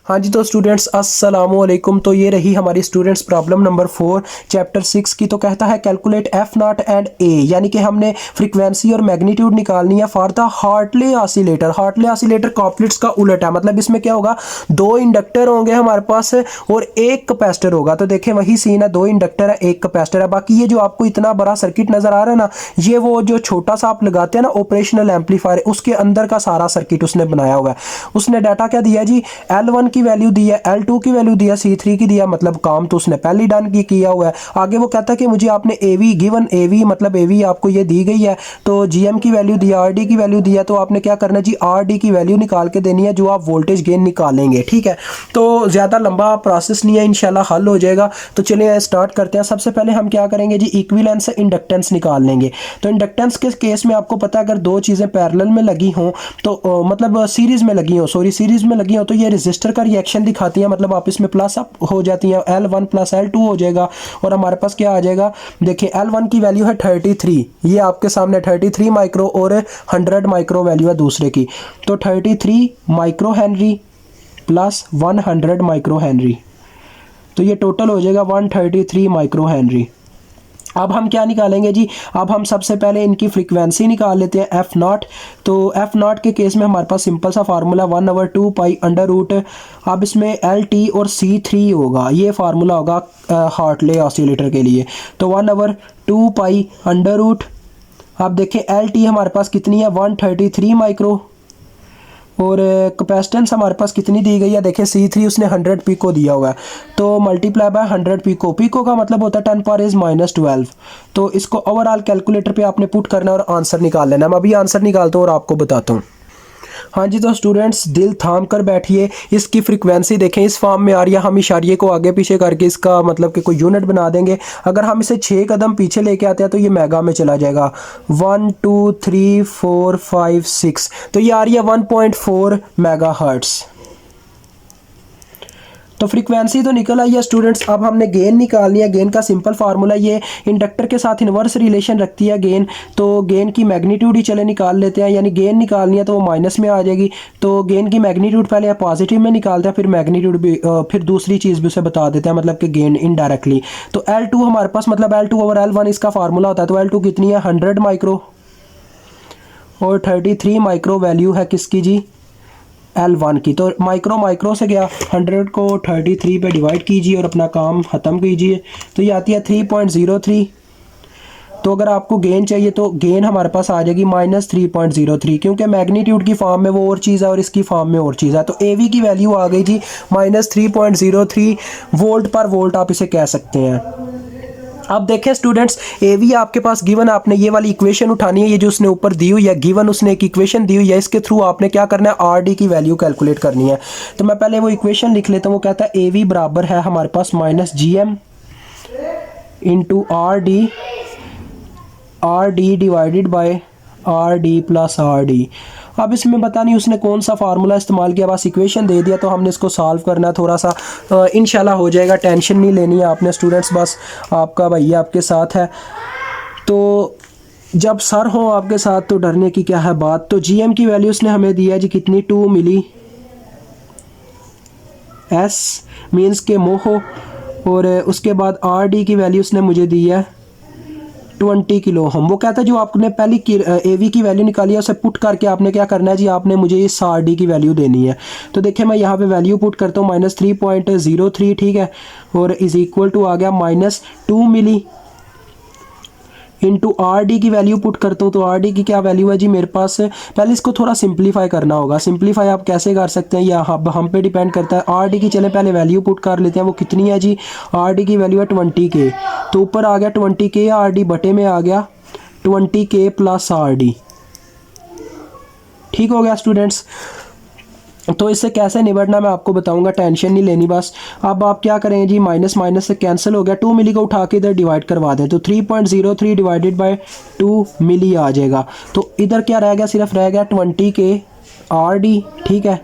हाँ जी, तो स्टूडेंट्स अस्सलाम वालेकुम। तो ये रही हमारी स्टूडेंट्स प्रॉब्लम नंबर 4 चैप्टर 6 की। तो कहता है calculate f naught and A, यानी कि हमने फ्रीक्वेंसी और मैग्नीट्यूड निकालनी है for the Hartley oscillator. Hartley oscillator Colpitts का उलट है, मतलब इसमें क्या होगा, दो इंडक्टर होंगे हमारे पास और एक कैपेसिटर होगा। तो देखें वही सीन है, दो इंडक्टर है एक कैपेसिटर है। बाकी ये जो आपको इतना बड़ा सर्किट नजर आ रहा है ना, ये वो जो छोटा सा आप लगाते हैं ना ऑपरेशनल एम्पलीफायर, उसके अंदर का सारा सर्किट उसने बनाया हुआ है। उसने डाटा क्या दिया जी, L1 की वैल्यू दी है, L2 की वैल्यू दिया, C3 की दिया, मतलब काम तो उसने पहले डन किया हुआ है। आगे वो कहता है कि मुझे आपने AV गिवन, AV मतलब AV आपको ये दी गई है, तो GM की वैल्यू दिया, RD की वैल्यू दिया, तो आपने क्या करना है जी, RD की वैल्यू निकाल के देनी है जो आप वोल्टेज गेन निकालेंगे। ठीक है, तो ज़्यादा लंबा प्रोसेस नहीं है, इंशाल्लाह हल हो जाएगा। तो चलिए स्टार्ट करते हैं। सबसे पहले हम क्या करेंगे जी, इक्विवेलेंस से इंडक्टेंस निकाल लेंगे। तो इंडक्टेंस के केस में आपको पता है अगर दो चीज़ें पैरेलल में लगी हों तो मतलब सीरीज में लगी हो, सीरीज में लगी हो, तो ये रजिस्टर का रिएक्शन दिखाती है, मतलब आप इसमें प्लस अप हो जाती है, L1 प्लस L2 हो जाएगा। और हमारे पास क्या आ जाएगा, देखिए L1 की वैल्यू है 33, ये आपके सामने 33 माइक्रो और 100 माइक्रो वैल्यू है दूसरे की। तो 33 micro Henry plus 100 micro Henry, तो ये टोटल हो जाएगा 133 माइक्रो हेनरी। अब हम क्या निकालेंगे जी, अब हम सबसे पहले इनकी फ्रीक्वेंसी निकाल लेते हैं एफ नॉट। तो एफ नॉट के केस में हमारे पास सिंपल सा फार्मूला 1/2 पाई अंडर रूट, अब इसमें LT और C3 होगा, ये फार्मूला होगा हार्टले ऑसिलेटर के लिए। तो 1/2 पाई अंडर रूट, अब देखें LT हमारे पास कितनी है 133 माइक्रो, और कैपेसिटेंस हमारे पास कितनी दी गई है, देखिए C3 उसने 100 पिको दिया हुआ है, तो मल्टीप्लाई बाय 100 पिको, पिको का मतलब होता है 10⁻⁻12। तो इसको ओवरऑल कैलकुलेटर पे आपने पुट करना है और आंसर निकाल लेना। मैं अभी आंसर निकालता हूँ और आपको बताता हूँ। हाँ जी, तो स्टूडेंट्स दिल थाम कर बैठिए। इसकी फ्रीक्वेंसी देखें इस फॉर्म में आ रही है, हम इशारिये को आगे पीछे करके इसका मतलब कि कोई यूनिट बना देंगे। अगर हम इसे 6 कदम पीछे लेके आते हैं तो ये मेगा में चला जाएगा। 1 2 3 4 5 6, तो ये आ रही है 1.4 मेगा हर्ट्स। तो फ्रीक्वेंसी तो निकल आई है स्टूडेंट्स। अब हमने गेन निकालनी है। गेन का सिंपल फार्मूला ये इंडक्टर के साथ इन्वर्स रिलेशन रखती है गेन, तो गेन की मैग्नीट्यूड ही चले निकाल लेते हैं, यानी गेन निकालनी है तो वो माइनस में आ जाएगी। तो गेन की मैग्नीट्यूड पहले पॉजिटिव में निकालते हैं, फिर मैग्नीट्यूड भी फिर दूसरी चीज़ भी उसे बता देते हैं, मतलब कि गेन इनडायरेक्टली। तो L2 हमारे पास मतलब L2/L1 इसका फार्मूला होता है। तो L2 कितनी है 100 माइक्रो, और 33 माइक्रो वैल्यू है किसकी जी, L1 की। तो माइक्रो माइक्रो से गया, 100 को 33 पे डिवाइड कीजिए और अपना काम ख़त्म कीजिए, तो ये आती है 3.03। तो अगर आपको गेन चाहिए तो गेन हमारे पास आ जाएगी -3.03, क्योंकि मैग्नीट्यूड की फॉर्म में वो और चीज़ है और इसकी फॉर्म में और चीज़ है। तो AV की वैल्यू आ गई जी -3.03 वोल्ट पर वोल्ट, आप इसे कह सकते हैं। अब देखें स्टूडेंट्स, AV आपके पास गिवन, आपने ये वाली इक्वेशन उठानी है, ये जो उसने ऊपर दी हुई है गिवन, उसने एक इक्वेशन दी हुई है, इसके थ्रू आपने क्या करना है RD की वैल्यू कैलकुलेट करनी है। तो मैं पहले वो इक्वेशन लिख लेता हूँ। वो कहता है AV बराबर है हमारे पास -GM into RD divided by RD plus RD। अब इसमें पता नहीं उसने कौन सा फार्मूला इस्तेमाल किया, बस इक्वेशन दे दिया, तो हमने इसको सॉल्व करना है थोड़ा सा। इंशाल्लाह हो जाएगा, टेंशन नहीं लेनी है आपने स्टूडेंट्स, बस आपका भैया आपके साथ है। तो जब सर हो आपके साथ तो डरने की क्या है बात। तो GM की वैल्यू उसने हमें दी है जी कितनी, 2 मिली S मीन्स के मोहो, और उसके बाद RD की वैल्यू उसने मुझे दी है 20 किलो हम। वो कहता है जो आपने पहली AV की वैल्यू निकाली है उसे पुट करके आपने क्या करना है जी, आपने मुझे इस RD की वैल्यू देनी है। तो देखिए मैं यहाँ पे वैल्यू पुट करता हूँ -3.03, ठीक है, और इज इक्वल टू आ गया -2 मिली इंटू RD की वैल्यू पुट करता हूँ। तो RD की क्या वैल्यू है जी मेरे पास, पहले इसको थोड़ा सिंप्लीफाई करना होगा। सिंप्लीफाई आप कैसे कर सकते हैं, या हम पे डिपेंड करता है। RD की चले पहले वैल्यू पुट कर लेते हैं, वो कितनी है जी, RD की वैल्यू है 20K। तो ऊपर आ गया 20K, RD बटे में आ गया 20K प्लस RD। ठीक हो गया स्टूडेंट्स। तो इससे कैसे निपटना मैं आपको बताऊंगा, टेंशन नहीं लेनी बस। अब आप क्या करें जी, माइनस माइनस से कैंसिल हो गया, 2 मिली को उठा के इधर डिवाइड करवा दें, तो 3.03 डिवाइडेड बाय 2 मिली आ जाएगा। तो इधर क्या रह गया, सिर्फ रह गया 20K RD, ठीक है,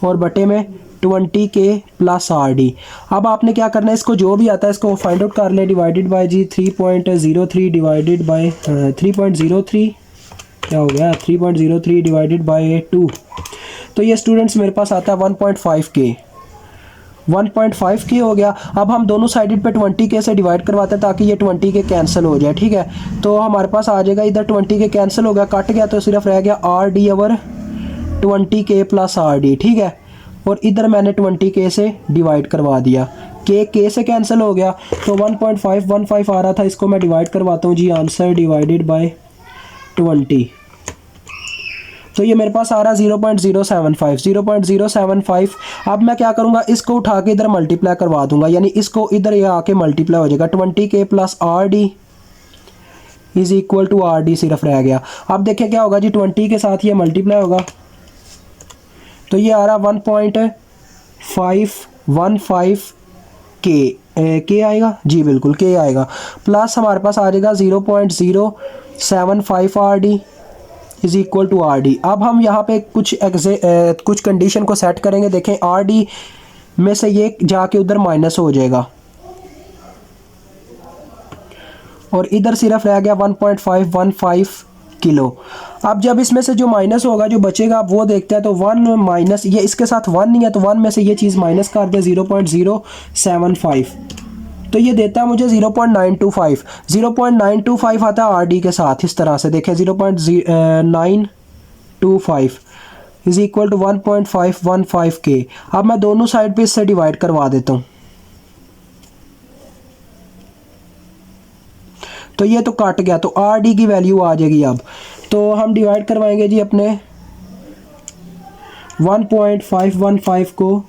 और बटे में 20K प्लस RD। अब आपने क्या करना है, इसको जो भी आता है इसको फाइंड आउट कर ले, divided by G 3.03 divided by 3.03 क्या हो गया, 3.03 डिवाइडेड बाय 2, तो ये स्टूडेंट्स मेरे पास आता है 1.5K। 1.5 के हो गया। अब हम दोनों साइडेड पे 20 के से डिवाइड करवाते हैं ताकि ये 20 के कैंसिल हो जाए, ठीक है। तो हमारे पास आ जाएगा, इधर 20 के कैंसिल हो गया, कट गया, तो सिर्फ रह गया आर डी ओवर 20 के प्लस आर डी, ठीक है। और इधर मैंने 20 के से डिवाइड करवा दिया, के से कैंसिल हो गया, तो 1.515 आ रहा था, इसको मैं डिवाइड करवाता हूँ जी। आंसर डिवाइडेड बाय 20, तो ये मेरे पास आ रहा है 0.075। अब मैं क्या करूँगा, इसको उठा के इधर मल्टीप्लाई करवा दूंगा, यानी इसको इधर ये आके मल्टीप्लाई हो जाएगा। 20 के plus R D is equal to R D सिर्फ रह गया। अब देखिए क्या होगा जी, 20 के साथ ये मल्टीप्लाई होगा, तो ये आ रहा 1.515 के आएगा जी, बिल्कुल के आएगा। प्लस हमारे पास आ जाएगा 0.075 R D is equal to R D. अब हम यहाँ पे कुछ कंडीशन को सेट करेंगे। देखें, आर डी में से ये जाके उधर माइनस हो जाएगा और इधर सिर्फ रह गया 1.515 किलो। अब जब इसमें से जो माइनस होगा, जो बचेगा, आप वो देखते हैं। तो 1 माइनस, ये इसके साथ 1 नहीं है, तो 1 में से ये चीज़ माइनस कर दे, 0.075, तो ये देता है मुझे 0.925। 0.925 आता है आर डी के साथ, इस तरह से देखें, 0.925 इज इक्वल टू 1.515 के। अब मैं दोनों साइड पे इससे डिवाइड करवा देता हूँ, तो ये तो कट गया, तो आर डी की वैल्यू आ जाएगी। अब तो हम डिवाइड करवाएंगे जी अपने 1.515 को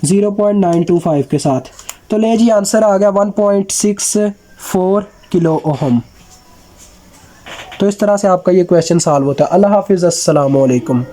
0.925 के साथ, तो ले जी आंसर आ गया 1.64 किलो ओहम। तो इस तरह से आपका ये क्वेश्चन सॉल्व होता है। अल्लाह हाफिज़, अस्सलाम वालेकुम।